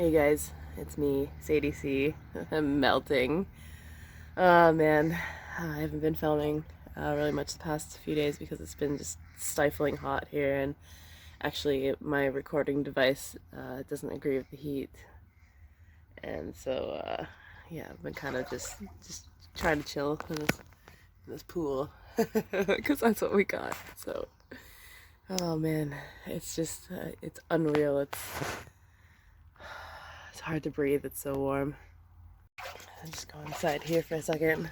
Hey guys, it's me, Sadie C. I'm melting. Oh man, I haven't been filming really much the past few days because it's been just stifling hot here, and actually my recording device doesn't agree with the heat, and so yeah, I've been kind of just trying to chill in this pool because that's what we got. So, oh man, it's just it's unreal. It's hard to breathe. It's so warm. I'll just go inside here for a second.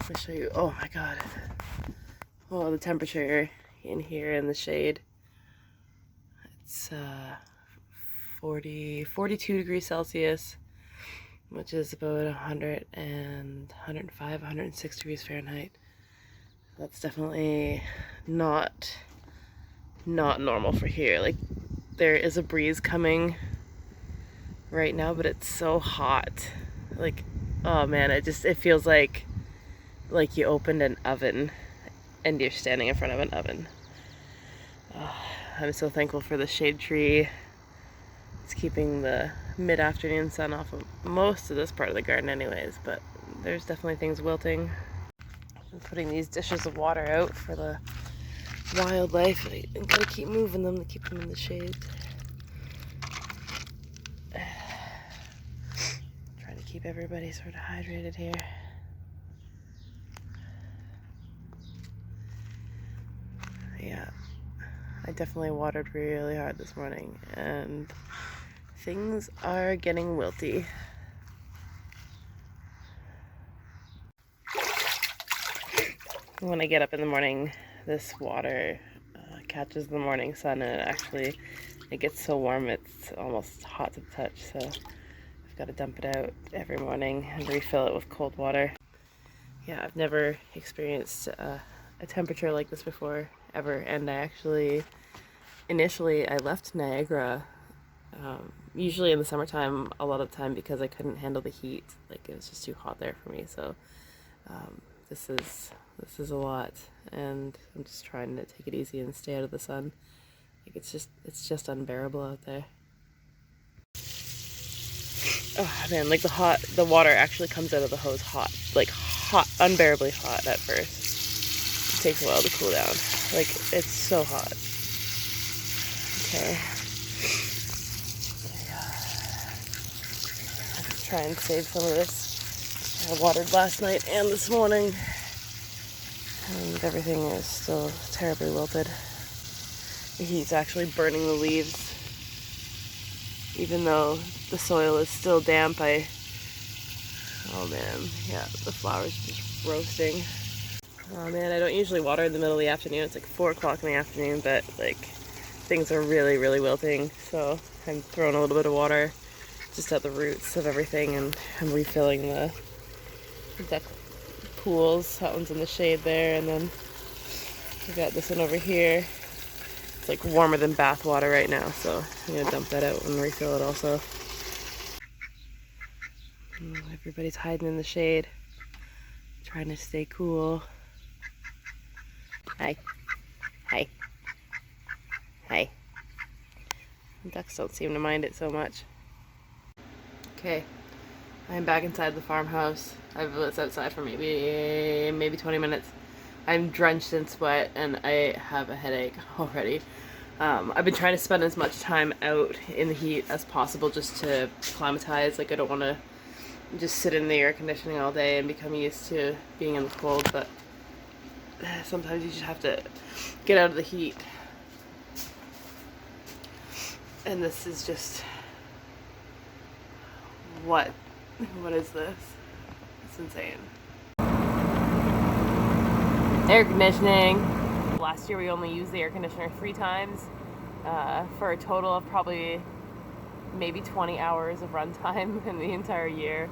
I'll show you. Oh my god. Oh, the temperature in here in the shade. It's 42 degrees Celsius, which is about 105, 106 degrees Fahrenheit. That's definitely not normal for here. Like, there is a breeze coming right now, but it's so hot. Like, oh man, it feels like you opened an oven and you're standing in front of an oven. I'm so thankful for the shade tree. It's keeping the mid-afternoon sun off of most of this part of the garden anyways, but there's definitely things wilting. I'm putting these dishes of water out for the wildlife. I'm gonna keep moving them to keep them in the shade. Trying to keep everybody sort of hydrated here. Yeah, I definitely watered really hard this morning, and things are getting wilty. When I get up in the morning, this water catches the morning sun, and it gets so warm it's almost hot to the touch, so I've got to dump it out every morning and refill it with cold water. Yeah, I've never experienced a temperature like this before, ever, and initially I left Niagara, usually in the summertime, a lot of the time, because I couldn't handle the heat. Like, it was just too hot there for me, so this is a lot, and I'm just trying to take it easy and stay out of the sun. Like, it's just unbearable out there. Oh man, like the water actually comes out of the hose hot, unbearably hot at first. It takes a while to cool down. Like, it's so hot. Okay. I'll try and save some of this. I watered last night and this morning, and everything is still terribly wilted. The heat's actually burning the leaves. Even though the soil is still damp, oh man, yeah, the flowers are just roasting. Oh man, I don't usually water in the middle of the afternoon. It's like 4 o'clock in the afternoon, but like, things are really, really wilting. So I'm throwing a little bit of water just at the roots of everything, and I'm refilling the duck pools. That one's in the shade there, and then I got this one over here. It's like warmer than bath water right now, so I'm gonna dump that out and refill it also. Everybody's hiding in the shade, trying to stay cool. Hi. Hi. Hi. The ducks don't seem to mind it so much. Okay, I'm back inside the farmhouse. I've been outside for maybe 20 minutes. I'm drenched in sweat and I have a headache already. I've been trying to spend as much time out in the heat as possible just to acclimatize. Like, I don't want to just sit in the air conditioning all day and become used to being in the cold, but sometimes you just have to get out of the heat. And this is just, what is this? It's insane. Air conditioning. Last year we only used the air conditioner 3 times for a total of probably maybe 20 hours of runtime in the entire year.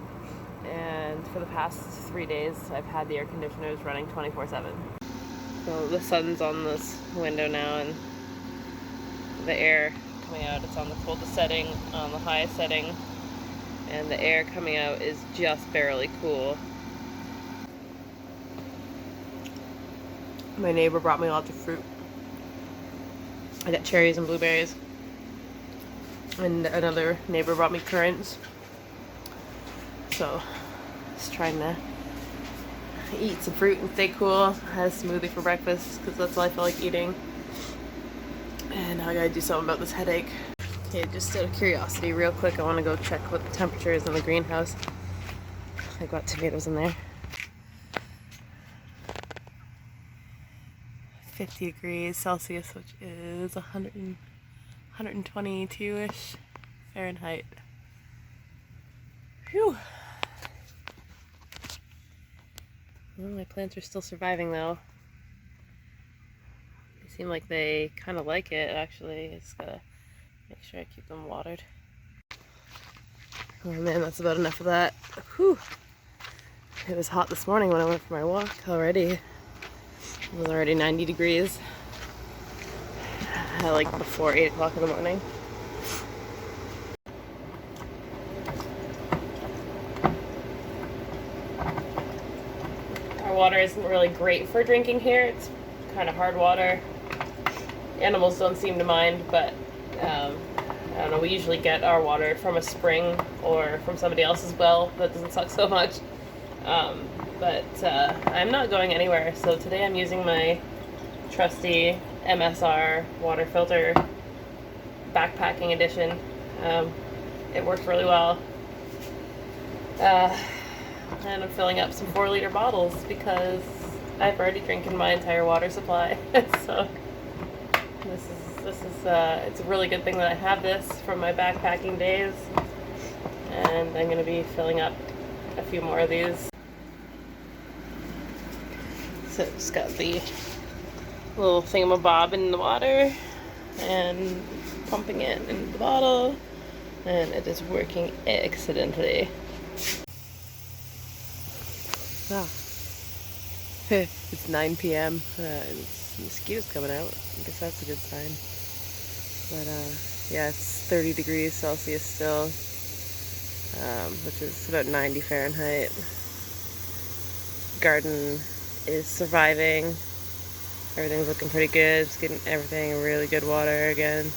And for the past 3 days I've had the air conditioners running 24/7. So the sun's on this window now, and the air coming out, it's on the coldest setting, on the highest setting, and the air coming out is just barely cool. My neighbor brought me lots of fruit. I got cherries and blueberries. And another neighbor brought me currants. So, just trying to eat some fruit and stay cool. Had a smoothie for breakfast because that's all I feel like eating. And now I gotta do something about this headache. Okay, just out of curiosity, real quick, I want to go check what the temperature is in the greenhouse. I got tomatoes in there. 50 degrees Celsius, which is 122-ish Fahrenheit. Phew. Well, my plants are still surviving though. They seem like they kind of like it actually. I just gotta make sure I keep them watered. Oh man, that's about enough of that. Whew. It was hot this morning when I went for my walk already. It was already 90 degrees. Like before 8 o'clock in the morning. Our water isn't really great for drinking here. It's kind of hard water. Animals don't seem to mind, but I don't know, we usually get our water from a spring or from somebody else's well. That doesn't suck so much. But I'm not going anywhere, so today I'm using my trusty MSR water filter backpacking edition. It worked really well. And I'm filling up some 4-liter bottles because I've already drinking my entire water supply. So it's a really good thing that I have this from my backpacking days, and I'm going to be filling up a few more of these. So it's got the little thingamabob in the water and pumping it in the bottle, and it is working excellently. Wow. It's 9 p.m. And mosquitoes coming out. I guess that's a good sign. But yeah, it's 30 degrees Celsius still, which is about 90 Fahrenheit. Garden is surviving. Everything's looking pretty good. It's getting everything really good water again.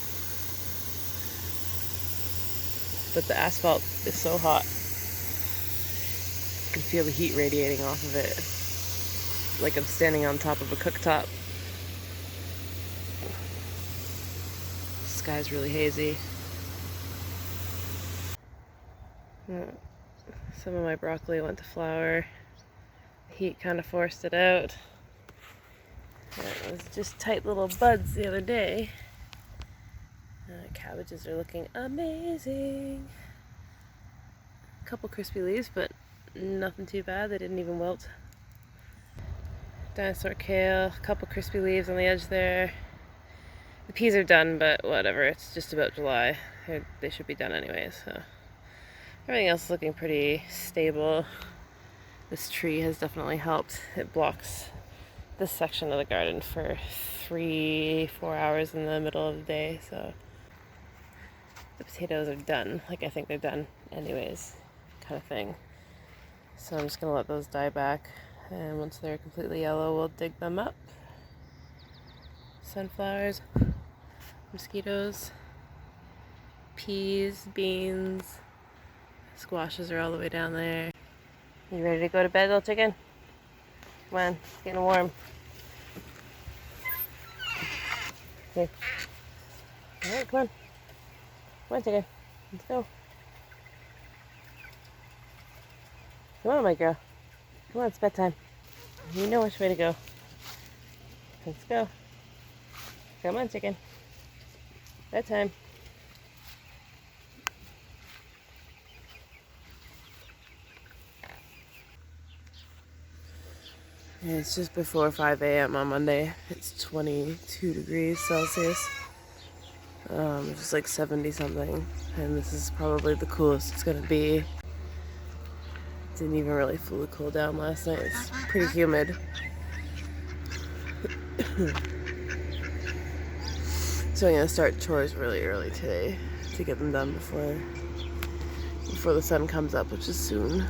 But the asphalt is so hot. You can feel the heat radiating off of it. Like I'm standing on top of a cooktop. The sky's really hazy. Some of my broccoli went to flower. The heat kind of forced it out. It was just tight little buds the other day. Cabbages are looking amazing. A couple crispy leaves, but nothing too bad. They didn't even wilt. Dinosaur kale, a couple crispy leaves on the edge there. The peas are done, but whatever. It's just about July. They should be done anyways. So everything else is looking pretty stable. This tree has definitely helped. It blocks this section of the garden for 3-4 hours in the middle of the day. So the potatoes are done. Like I think they're done anyways, kind of thing. So I'm just gonna let those die back. And once they're completely yellow, we'll dig them up. Sunflowers, mosquitoes, peas, beans, squashes are all the way down there. You ready to go to bed, little chicken? Come on, it's getting warm. Here. Alright, come on. Come on, chicken. Let's go. Come on, my girl. Come on, it's bedtime. You know which way to go. Let's go. Come on, chicken. Bedtime. Yeah, it's just before 5 a.m. on Monday. It's 22 degrees Celsius. Just like 70 something. And this is probably the coolest it's gonna be. Didn't even really fully cool down last night. It's pretty humid. So I'm gonna start chores really early today to get them done before the sun comes up, which is soon.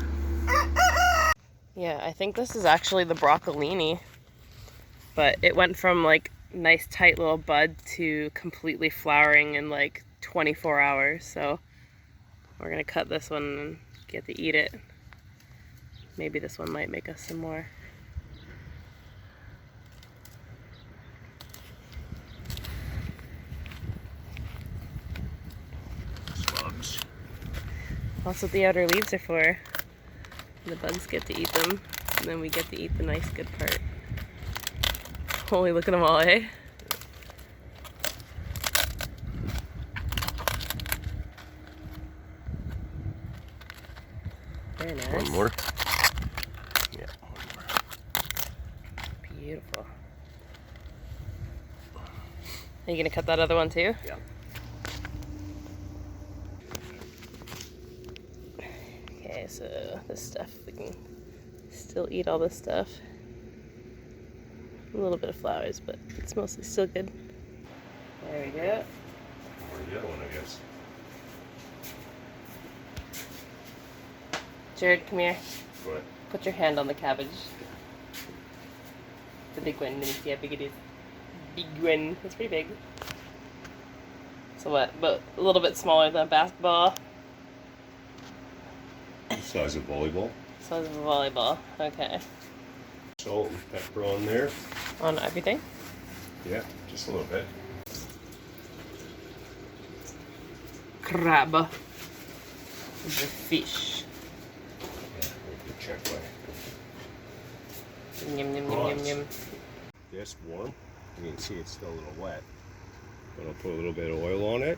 Yeah, I think this is actually the broccolini, but it went from like nice tight little bud to completely flowering in like 24 hours, so we're gonna cut this one and get to eat it. Maybe this one might make us some more. Bugs. That's what the outer leaves are for. The bugs get to eat them, and then we get to eat the nice good part. Holy, look at them all, eh? Very nice. One more. Yeah, one more. Beautiful. Are you gonna cut that other one too? Yeah. Okay, so this stuff, we can still eat all this stuff. A little bit of flowers, but it's mostly still good. There we go. Or the other one, I guess. Jared, come here. What? Put your hand on the cabbage. The big one. Let me see how big it is. Big one. It's pretty big. So what? But a little bit smaller than a basketball. The size of volleyball. Size of a volleyball. Okay. Salt and pepper on there. On everything? Yeah, just a little bit. Crab. The fish. Yeah, we can check way. Yum, yum, yum, yum, yum. This warm. You can see it's still a little wet. But I'll put a little bit of oil on it.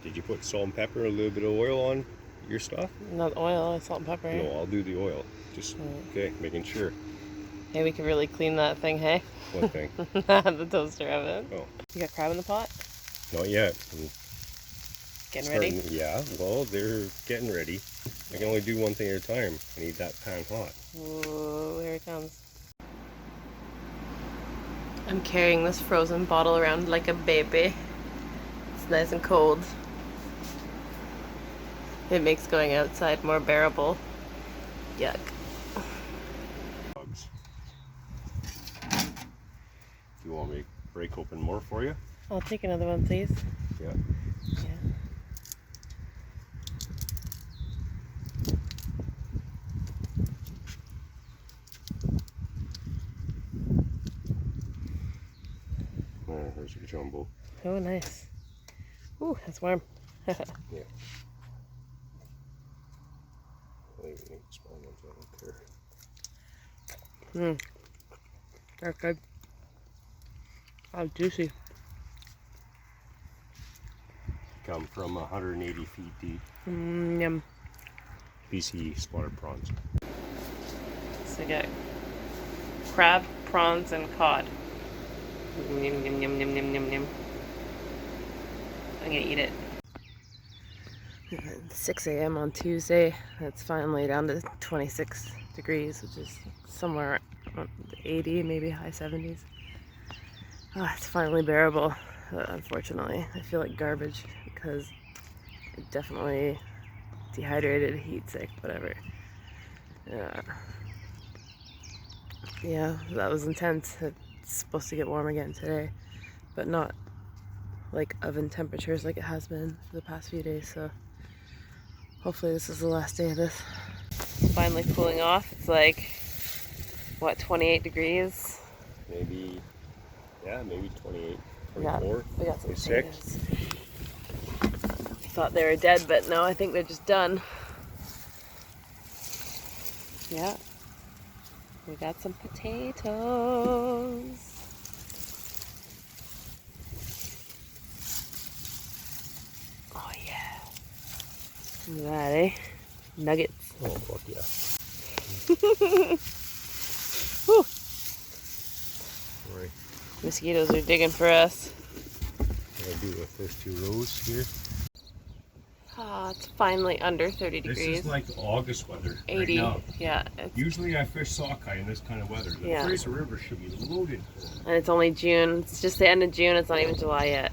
Did you put salt and pepper, a little bit of oil on your stuff? Not oil, salt and pepper. No, I'll do the oil. Just, okay, making sure. Hey, we could really clean that thing, hey? One thing. The toaster oven. Oh. You got crab in the pot? Not yet. Getting ready? Yeah, well, they're getting ready. I can only do one thing at a time. I need that pan hot. Ooh, here it comes. I'm carrying this frozen bottle around like a baby. It's nice and cold. It makes going outside more bearable. Yuck. Bugs. Do you want me to break open more for you? I'll take another one, please. Yeah. Yeah. Oh, there's your jumbo. Oh, nice. Ooh, that's warm. Yeah. I'll even eat small ones, I don't care. That's good. Oh, juicy. Come from 180 feet deep. Yum. BC spotted prawns. So you got crab, prawns, and cod. Yum, yum, yum, yum, yum, yum, yum. I'm gonna eat it. 6 a.m. on Tuesday. It's finally down to 26 degrees, which is somewhere around 80, maybe high 70s. Oh, it's finally bearable. Unfortunately, I feel like garbage because it definitely dehydrated, heat sick, whatever. Yeah, that was intense. It's supposed to get warm again today, but not like oven temperatures like it has been for the past few days, so hopefully this is the last day of this. It's finally cooling off. It's like, what, 28 degrees? Maybe, yeah, maybe 28, Yeah, 24, we got some 26. potatoes. Thought they were dead, but no, I think they're just done. Yeah. We got some potatoes. Oh yeah. Look at that, eh? Nuggets. Oh, fuck yeah. Whew. Alright, Mosquitoes are digging for us. I'm gonna do the first 2 rows here. Ah, it's finally under 30 degrees. This is like August weather 80. right now. Yeah. It's, Usually I fish sockeye in this kind of weather. The Yeah. Fraser River should be loaded full. and it's only June. It's just the end of June. It's not even July yet.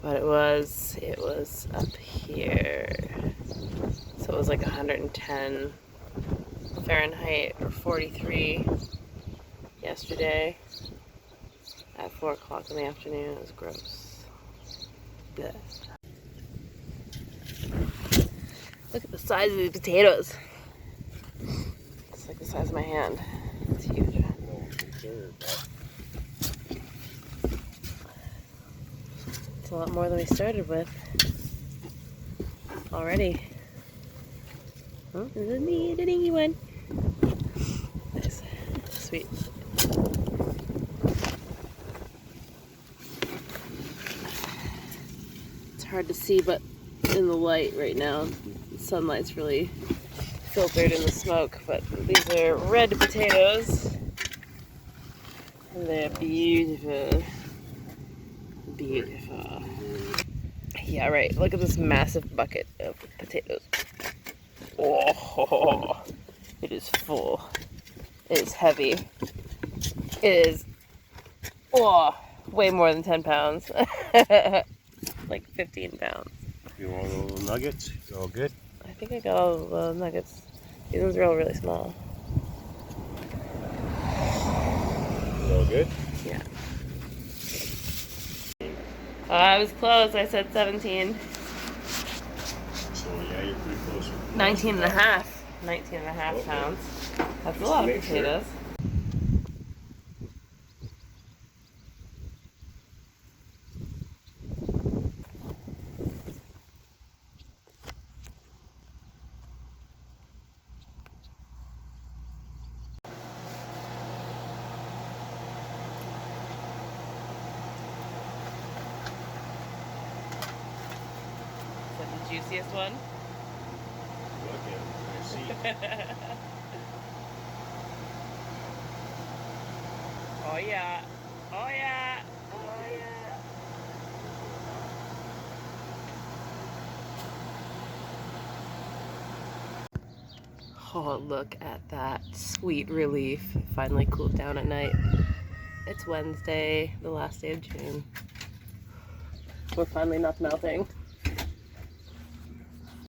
But it was up here. So it was like 110 Fahrenheit or 43 yesterday at 4 o'clock in the afternoon. It was gross. this. Look at the size of these potatoes. It's like the size of my hand. It's huge. It's a lot more than we started with already. Oh, this is me, the dingy one. Nice. Sweet. It's hard to see, but in the light right now, the sunlight's really filtered in the smoke. But these are red potatoes, and they're beautiful. Beautiful. Yeah, right. Look at this massive bucket of potatoes. Oh, it is full. It is heavy. It is, way more than 10 pounds. Like 15 pounds. You want a little nuggets? All good? I think I got all the nuggets. These ones are all really small. All good? Yeah. I was close. I said 17. So yeah, you're pretty close. 19 and a half. 19 and a half Okay. pounds. That's a lot of potatoes. Is that the juiciest one? Look at it. I see. Oh yeah. Oh yeah. Oh yeah. Oh, look at that sweet relief. It finally cooled down at night. It's Wednesday, the last day of June. We're finally not melting.